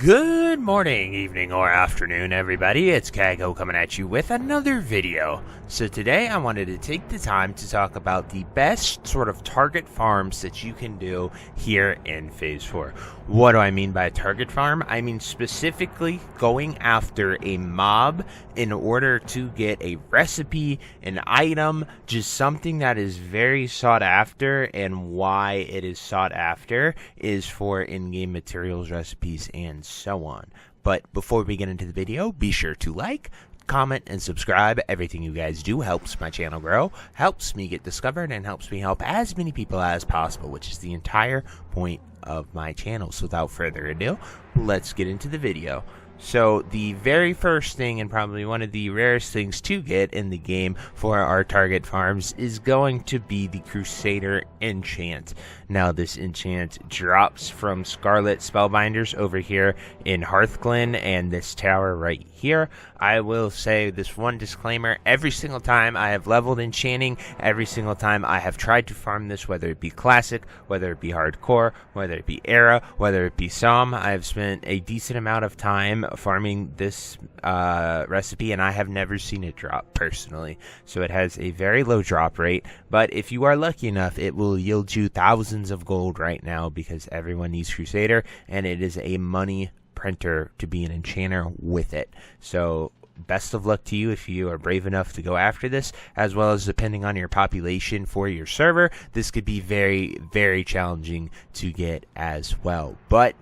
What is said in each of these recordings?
Good morning, evening, or afternoon, everybody. It's Kaghoe coming at you with another video. So today I wanted to take the time to talk about the best sort of target farms that you can do here in Phase 4. What do I mean by target farm? I mean specifically going after a mob in order to get a recipe, an item, just something that is very sought after. And why it is sought after is for in-game materials, recipes, and so on. But before we get into the video, be sure to like, comment, and subscribe. Everything you guys do helps my channel grow, helps me get discovered, and helps me help as many people as possible, which is the entire point of my channel. So without further ado, let's get into the video. So the very first thing, and probably one of the rarest things to get in the game for our target farms, is going to be the Crusader enchant. Now this enchant drops from Scarlet Spellbinders over here in Hearthglen and this tower right here. I will say this one disclaimer: every single time I have leveled enchanting, every single time I have tried to farm this, whether it be classic, whether it be hardcore, whether it be era, whether it be Psalm, I have spent a decent amount of time farming this recipe, and I have never seen it drop personally. So it has a very low drop rate, but if you are lucky enough, it will yield you thousands of gold right now, because everyone needs Crusader, and it is a money printer to be an enchanter with it. So best of luck to you if you are brave enough to go after this, as well as depending on your population for your server, this could be very, very challenging to get as well. But,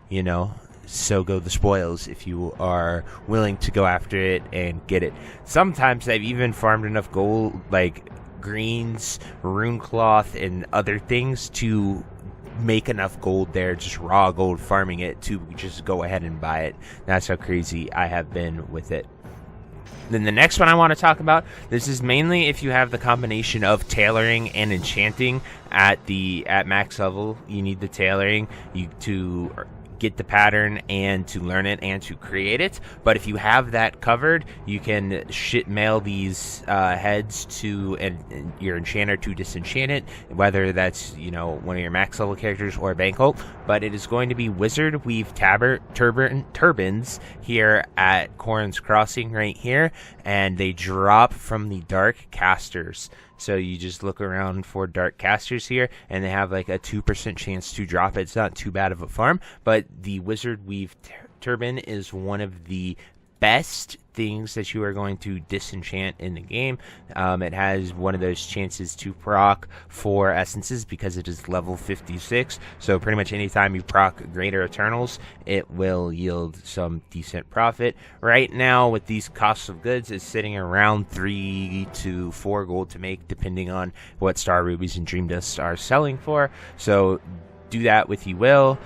you know, so go the spoils if you are willing to go after it and get it. Sometimes I've even farmed enough gold, like greens, rune cloth, and other things to make enough gold there, just raw gold, farming it, to just go ahead and buy it. That's how crazy I have been with it. Then the next one I want to talk about, this is mainly if you have the combination of tailoring and enchanting at max level. You need the tailoring to get the pattern and to learn it and to create it. But if you have that covered, you can mail these heads to your enchanter to disenchant it, whether that's, you know, one of your max level characters or Banquo. But it is going to be Wizard Weave turbans here at Corrin's Crossing right here, and they drop from the Dark Casters. So you just look around for Dark Casters here, and they have like a 2% chance to drop it. It's not too bad of a farm, but the Wizard Weave Turban is one of the best things that you are going to disenchant in the game. It has one of those chances to proc 4 essences because it is level 56. So pretty much anytime you proc Greater Eternals, it will yield some decent profit. Right now, with these costs of goods, it's sitting around 3 to 4 gold to make, depending on what Star Rubies and Dream Dust are selling for. So do that with you will.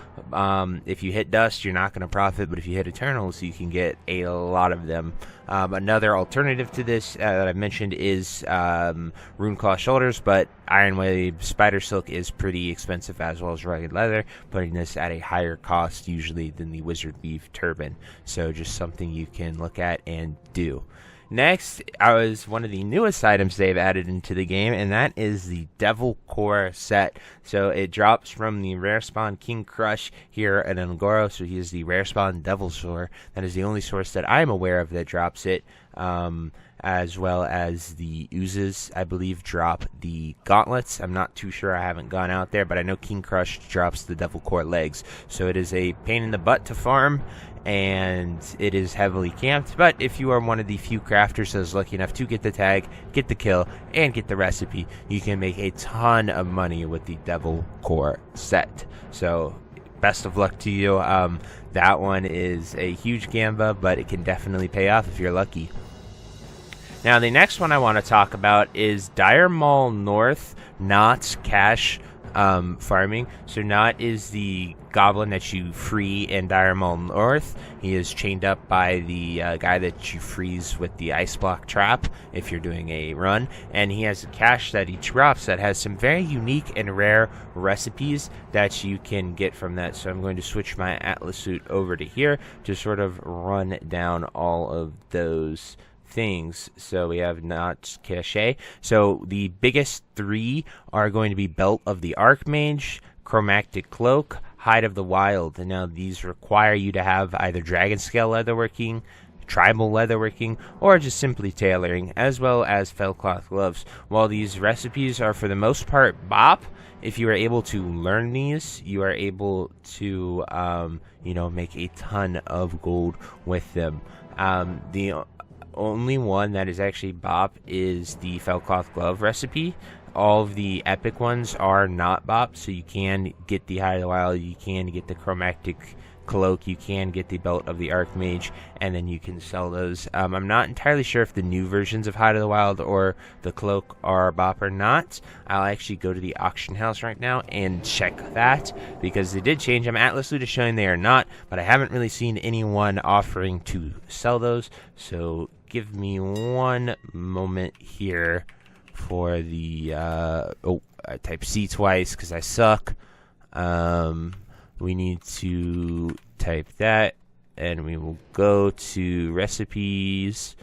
If you hit Dust, you're not going to profit, but if you hit Eternals, you can get a lot of them. Another alternative to this that I've mentioned is Runeclaw Shoulders, but Ironwave Spider Silk is pretty expensive, as well as Rugged Leather, putting this at a higher cost usually than the Wizard Weave Turban. So just something you can look at and do. Next, was one of the newest items they've added into the game, and that is the Devil Core set. So it drops from the rare spawn King Crush here at Ngoro. So he is the rare spawn Devil Sword. That is the only source that I'm aware of that drops it. As well as the oozes, I believe, drop the gauntlets. I'm not too sure, I haven't gone out there, but I know King Crush drops the Devil Core legs. So it is a pain in the butt to farm, and it is heavily camped. But if you are one of the few crafters that is lucky enough to get the tag, get the kill, and get the recipe, you can make a ton of money with the Devil Core set. So best of luck to you. That one is a huge gamba, but it can definitely pay off if you're lucky. Now, the next one I want to talk about is Dire Maul North Knot's cash farming. So Knot is the goblin that you free in Dire Maul North. He is chained up by the guy that you freeze with the ice block trap if you're doing a run, and he has a cache that he drops that has some very unique and rare recipes that you can get from that. So I'm going to switch my Atlas suit over to here to sort of run down all of those things. So we have Knot's Cache. So the biggest 3 are going to be Belt of the Archmage, Chromatic Cloak, Hide of the Wild. And now these require you to have either dragon scale leatherworking, tribal leatherworking, or just simply tailoring, as well as felt cloth gloves. While these recipes are for the most part bop, if you are able to learn these, you are able to make a ton of gold with them. The only one that is actually bop is the felt cloth glove recipe. All of the epic ones are not bop, so you can get the Hide of the Wild, you can get the chromatic cloak, you can get the belt of the Archmage, and then you can sell those. I'm not entirely sure if the new versions of Hide of the Wild or the cloak are bop or not. I'll actually go to the auction house right now and check that, because they did change them. Atlas Loot is showing they are not, but I haven't really seen anyone offering to sell those, so give me one moment here for the I type C twice because I suck. We need to type that, and we will go to recipes.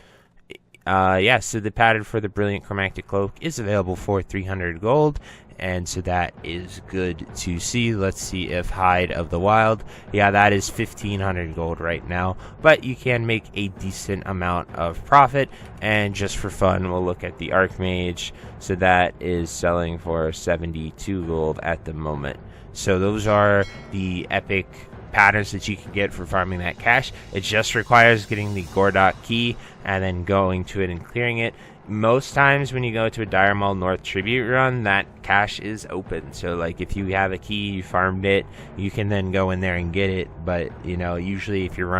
So the pattern for the Brilliant Chromatic Cloak is available for 300 gold, and so that is good to see. Let's see if Hide of the Wild. Yeah, that is 1,500 gold right now, but you can make a decent amount of profit. And just for fun, we'll look at the Archmage. So that is selling for 72 gold at the moment. So those are the epic patterns that you can get for farming that cache. It just requires getting the Gordok key and then going to it and clearing it. Most times when you go to a Dire Maul North tribute run, that cache is open. So like if you have a key, you farmed it, you can then go in there and get it. But usually if you're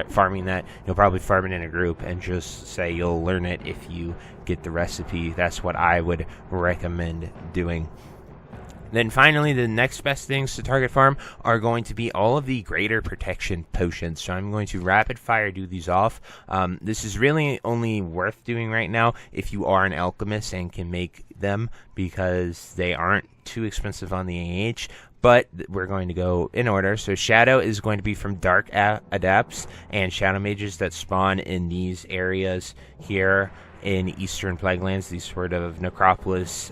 farming that, you'll probably farm it in a group and just say you'll learn it if you get the recipe. That's what I would recommend doing. Then finally, the next best things to target farm are going to be all of the greater protection potions. So I'm going to rapid fire do these off. This is really only worth doing right now if you are an alchemist and can make them, because they aren't too expensive on the AH. But we're going to go in order. So Shadow is going to be from Dark Adepts and Shadow Mages that spawn in these areas here in Eastern Plaguelands, these sort of necropolis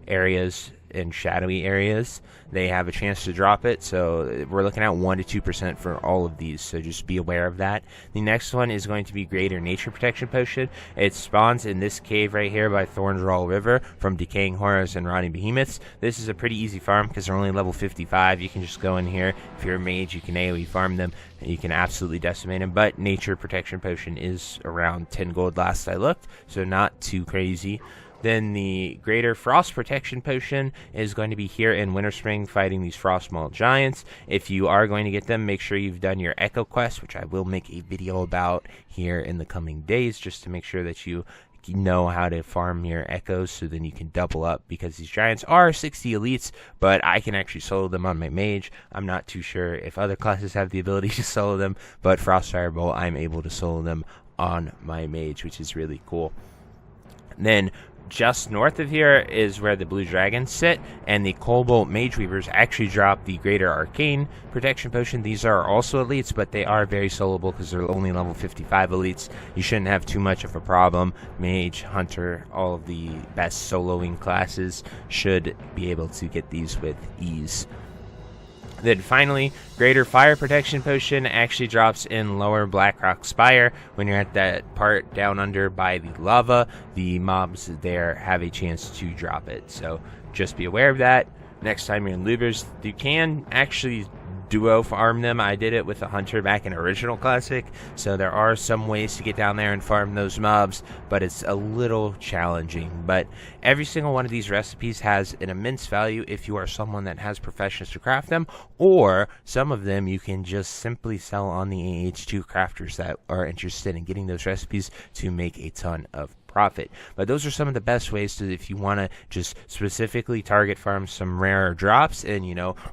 areas and shadowy areas. They have a chance to drop it, so we're looking at 1 to 2% for all of these, so just be aware of that. The next one is going to be Greater Nature Protection Potion. It spawns in this cave right here by Thorndrawl River from Decaying Horrors and Rotting Behemoths. This is a pretty easy farm because they're only level 55. You can just go in here. If you're a mage, you can AoE farm them, and you can absolutely decimate them, but Nature Protection Potion is around 10 gold last I looked, so not too crazy. Then the Greater Frost Protection Potion is going to be here in Winterspring fighting these Frost Maul Giants. If you are going to get them, make sure you've done your Echo Quest, which I will make a video about here in the coming days, just to make sure that you know how to farm your Echoes, so then you can double up, because these Giants are 60 elites, but I can actually solo them on my Mage. I'm not too sure if other classes have the ability to solo them, but Frost Firebolt, I'm able to solo them on my Mage, which is really cool. Then just north of here is where the Blue Dragons sit, and the Cobalt Mage Weavers actually drop the Greater Arcane Protection Potion. These are also elites, but they are very soloable because they're only level 55 elites. You shouldn't have too much of a problem. Mage, Hunter, all of the best soloing classes should be able to get these with ease. Then finally, Greater Fire Protection Potion actually drops in Lower Blackrock Spire. When you're at that part down under by the lava, the mobs there have a chance to drop it. So just be aware of that. Next time you're in Louvers, you can actually duo farm them. I did it with a Hunter back in Original Classic, so there are some ways to get down there and farm those mobs, but it's a little challenging. But every single one of these recipes has an immense value if you are someone that has professions to craft them, or some of them you can just simply sell on the AH2 crafters that are interested in getting those recipes to make a ton of profit. But those are some of the best ways to, if you want to just specifically target farm some rarer drops and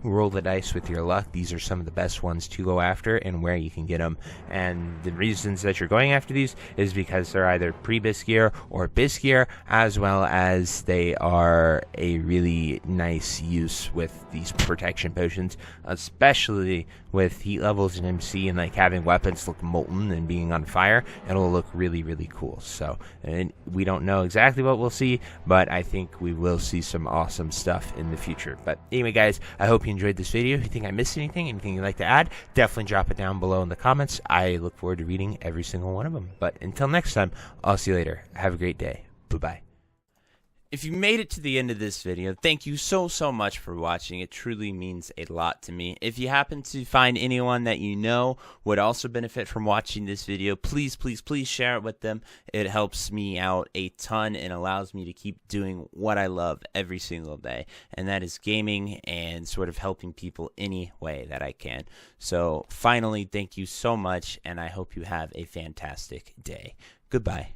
roll the dice with your luck, these are some of the best ones to go after and where you can get them. And the reasons that you're going after these is because they're either pre-bis gear or bis gear, as well as they are a really nice use with these protection potions, especially with heat levels in MC and like having weapons look molten and being on fire. It'll look really, really cool. So, and and we don't know exactly what we'll see, but I think we will see some awesome stuff in the future. But anyway, guys, I hope you enjoyed this video. If you think I missed anything you'd like to add, definitely drop it down below in the comments. I look forward to reading every single one of them. But until next time, I'll see you later. Have a great day. Bye-bye. If you made it to the end of this video, thank you so much for watching. It truly means a lot to me. If you happen to find anyone that you know would also benefit from watching this video, please share it with them. It helps me out a ton and allows me to keep doing what I love every single day, and that is gaming and sort of helping people any way that I can. So finally, thank you so much, and I hope you have a fantastic day. Goodbye.